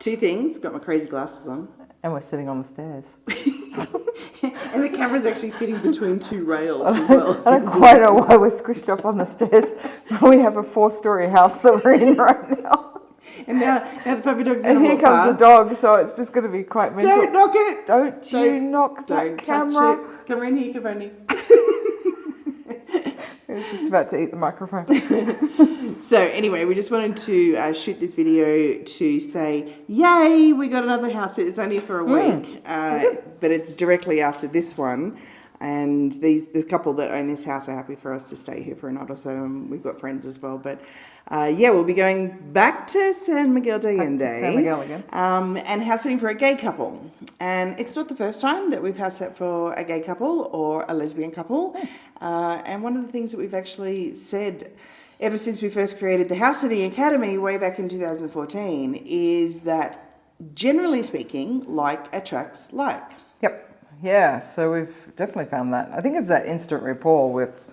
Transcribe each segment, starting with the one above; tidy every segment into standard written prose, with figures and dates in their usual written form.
Two things. Got my crazy glasses on. And we're sitting on the stairs. And the camera's actually fitting between two rails as well. I don't quite know why we're squished up on the stairs, but we have a 4-story house that we're in right now. And now the puppy dog's and here comes the dog, so it's just going to be quite mental. Don't knock it! Don't you knock that camera. Touch it. Come in here, Cavani. I was just about to eat the microphone. So anyway, we just wanted to shoot this video to say, yay, we got another house. It's only for a week, but it's directly after this one. And the couple that own this house are happy for us to stay here for a night or so. And we've got friends as well. But we'll be going back to San Miguel de Allende. San Miguel again. And house sitting for a gay couple. And it's not the first time that we've house sat for a gay couple or a lesbian couple. And one of the things that we've actually said ever since we first created the House Sitting Academy way back in 2014 is that, generally speaking, like attracts like. Yep. Yeah, so we've definitely found that. I think it's that instant rapport with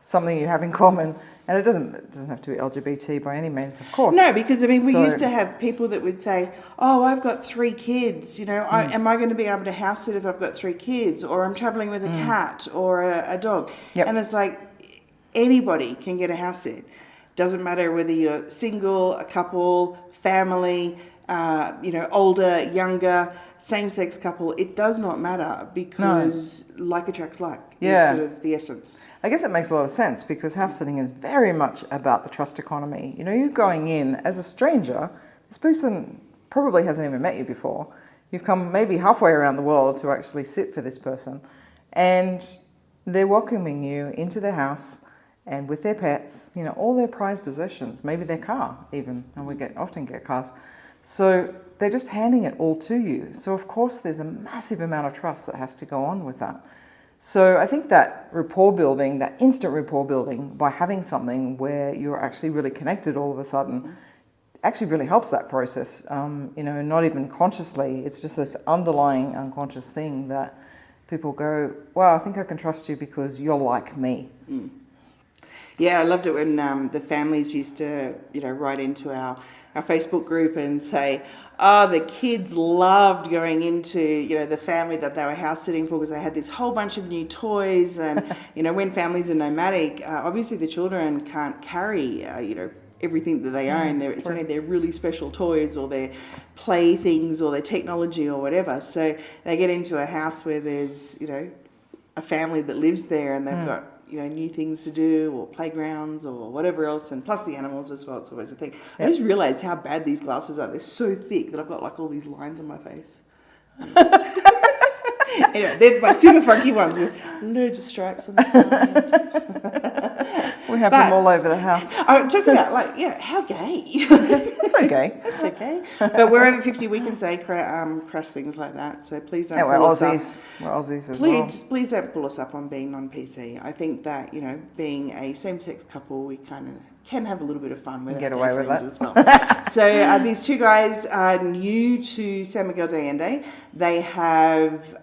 something you have in common. And it doesn't have to be LGBT by any means, of course. No, because we used to have people that would say, oh, I've got 3 kids, am I going to be able to house sit if I've got 3 kids? Or I'm traveling with a cat or a dog. Yep. And it's like, anybody can get a house sit. Doesn't matter whether you're single, a couple, family, older, younger, same-sex couple. It does not matter because like attracts like. Yeah. Is sort of the essence. I guess it makes a lot of sense because house sitting is very much about the trust economy. You're going in as a stranger. This person probably hasn't even met you before. You've come maybe halfway around the world to actually sit for this person. And they're welcoming you into their house and with their pets, all their prized possessions, maybe their car even, and we often get cars. So they're just handing it all to you. So of course there's a massive amount of trust that has to go on with that. So I think that rapport building, that instant rapport building by having something where you're actually really connected all of a sudden actually really helps that process. Not even consciously, it's just this underlying unconscious thing that people go, well, I think I can trust you because you're like me. Mm. Yeah, I loved it when the families used to, write into our Facebook group and say, oh, the kids loved going into, the family that they were house sitting for because they had this whole bunch of new toys. And, when families are nomadic, obviously the children can't carry, everything that they own. It's only their really special toys or their playthings or their technology or whatever. So they get into a house where there's, a family that lives there and they've got, new things to do or playgrounds or whatever else, and plus the animals as well. It's always a thing. Yep. I just realised how bad these glasses are. They're so thick that I've got like all these lines on my face. Anyway, they're my super funky ones with loads of stripes on the side. We have them all over the house. I'm talking about how gay. It's okay. It's okay. But we're over 50, we can say crass things like that. So please don't we're pull us Aussies. up. We're Aussies as well. Please don't pull us up on being non-PC. I think that, being a same-sex couple, we kind of can have a little bit of fun with get away with that as well. So these 2 guys are new to San Miguel de Allende. They have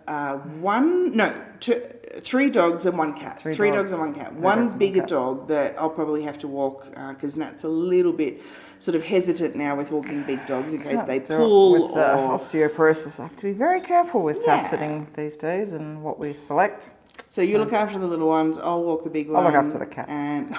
3 dogs and 1 cat. 3 dogs and 1 cat. One bigger dog that I'll probably have to walk because Nat's a little bit sort of hesitant now with walking big dogs in case they pull. With osteoporosis, I have to be very careful with house sitting these days and what we select. So you look after the little ones, I'll walk the big one. I'll look after the cat. And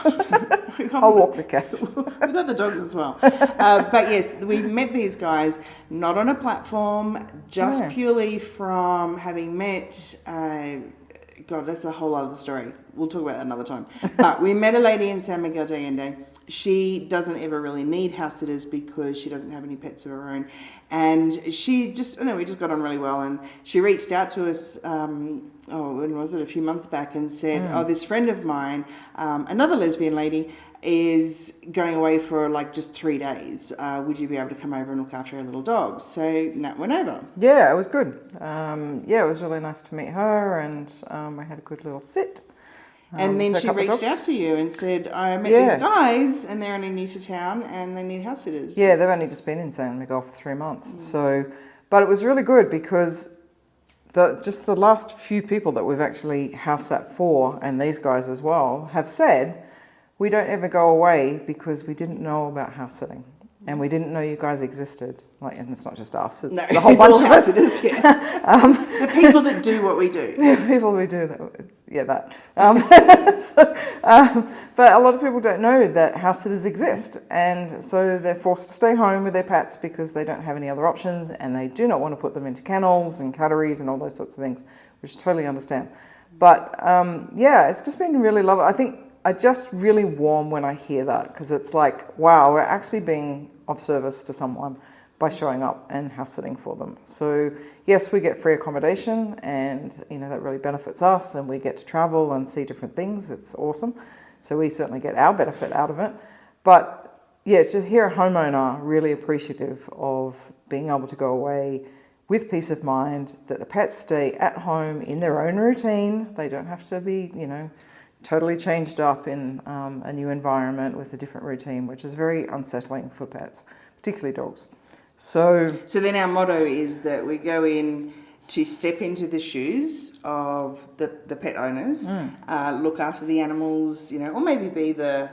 I'll walk the cat. We've got the dogs as well. But yes, we met these guys not on a platform, just purely from having met, God, that's a whole other story. We'll talk about that another time. But we met a lady in San Miguel de Allende. She doesn't ever really need house sitters because she doesn't have any pets of her own. And we just got on really well. And she reached out to us, when was it, a few months back, and said, this friend of mine, another lesbian lady, is going away for just 3 days. Would you be able to come over and look after her little dogs? So Nat went over. Yeah, it was good. It was really nice to meet her, and we had a good little sit. And then she reached out to you and said, I met these guys and they're only new to town and they need house sitters. Yeah, they've only just been in San Miguel for 3 months. So, but it was really good because just the last few people that we've actually house sat for, and these guys as well, have said, we don't ever go away because we didn't know about house sitting. And we didn't know you guys existed. Like, and it's not just us; it's No, the whole it's bunch all of us. house-sitters, yeah. The people that do what we do. Yeah, people we do that. Yeah, that. But a lot of people don't know that house sitters exist, and so they're forced to stay home with their pets because they don't have any other options, and they do not want to put them into kennels and catteries and all those sorts of things, which I totally understand. But yeah, it's just been really lovely. I think I just really warm when I hear that, because it's like, wow, we're actually being of service to someone by showing up and house sitting for them. So yes, we get free accommodation, and that really benefits us, and we get to travel and see different things. It's awesome. So we certainly get our benefit out of it. But yeah, to hear a homeowner really appreciative of being able to go away with peace of mind, that the pets stay at home in their own routine. They don't have to be, totally changed up in a new environment with a different routine, which is very unsettling for pets, particularly dogs. So then our motto is that we go in to step into the shoes of the pet owners, look after the animals, or maybe be the,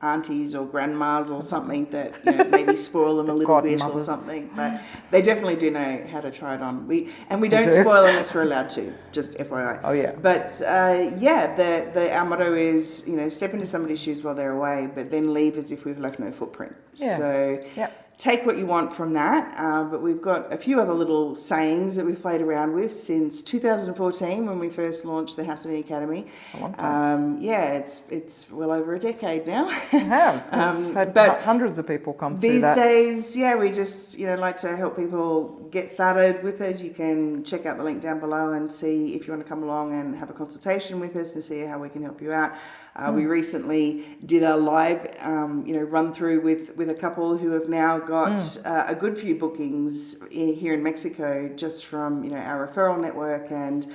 aunties or grandmas or something that maybe spoil them a little bit or something, but they definitely do know how to try it on. We don't spoil unless we're allowed to, just FYI. Oh yeah. But our motto is step into somebody's shoes while they're away, but then leave as if we've left no footprint. Yeah. So take what you want from that, but we've got a few other little sayings that we've played around with since 2014 when we first launched the House-Sitting Academy. A long time. It's well over a decade now. We have. We've had but hundreds of people come through These that. days, we just like to help people get started with it. You can check out the link down below and see if you want to come along and have a consultation with us and see how we can help you out. We recently did a live, run through with a couple who have now got a good few bookings here in Mexico just from our referral network, and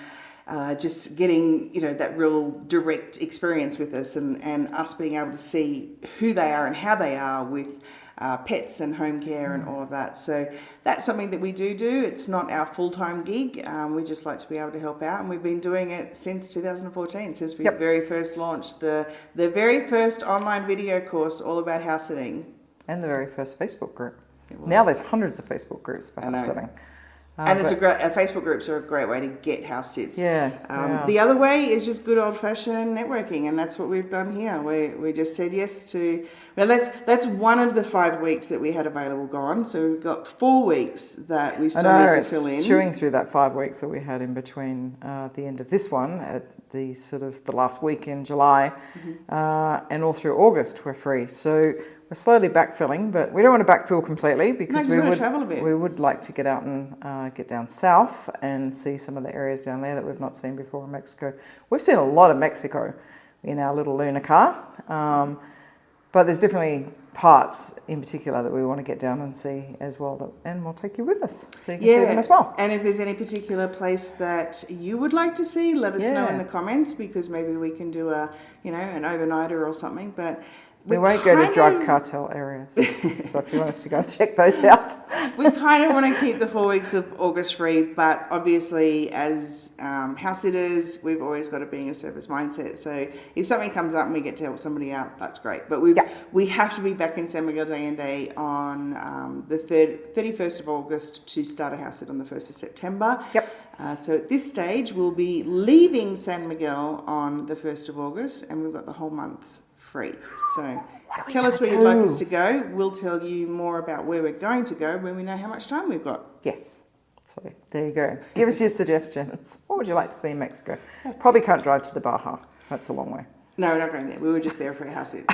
just getting that real direct experience with us, and us being able to see who they are and how they are with pets and home care and all of that. So that's something that we do. It's not our full-time gig. We just like to be able to help out, and we've been doing it since 2014, since we very first launched the very first online video course all about house sitting. And the very first Facebook group. Now there's hundreds of Facebook groups for house sitting. And Facebook groups are a great way to get house sits. Yeah. The other way is just good old-fashioned networking, and that's what we've done here. We just said yes to. Well, that's one of the 5 weeks that we had available gone. So we've got 4 weeks that we still need to fill in. Chewing through that 5 weeks that we had in between the end of this one at the last week in July, and all through August we're free. So we're slowly backfilling, but we don't want to backfill completely because we would like to get out and get down south and see some of the areas down there that we've not seen before in Mexico. We've seen a lot of Mexico in our little Luna car, but there's definitely parts in particular that we want to get down and see as well, and we'll take you with us so you can see them as well. And if there's any particular place that you would like to see, let us know in the comments, because maybe we can do an overnighter or something. But we won't go to drug cartel areas, so if you want us to go check those out. We kind of want to keep the 4 weeks of August free, but obviously as house sitters, we've always got a being a service mindset. So if something comes up and we get to help somebody out, that's great. But we have to be back in San Miguel de Allende on the 31st of August to start a house sit on the 1st of September. So at this stage, we'll be leaving San Miguel on the 1st of August, and we've got the whole month free. So tell us where you'd like us to go. We'll tell you more about where we're going to go when we know how much time we've got. Yes. So there you go. Give us your suggestions. What would you like to see in Mexico? Probably can't drive to the Baja. That's a long way. No, we're not going there. We were just there for a house sit.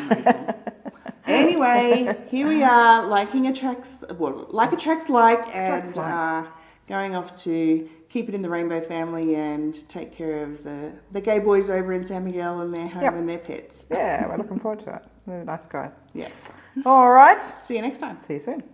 Anyway, here we are, like attracts like, and going off to keep it in the rainbow family and take care of the gay boys over in San Miguel and their home and their pets. Yeah, we're looking forward to it. They're nice guys. Yeah. All right. See you next time. See you soon.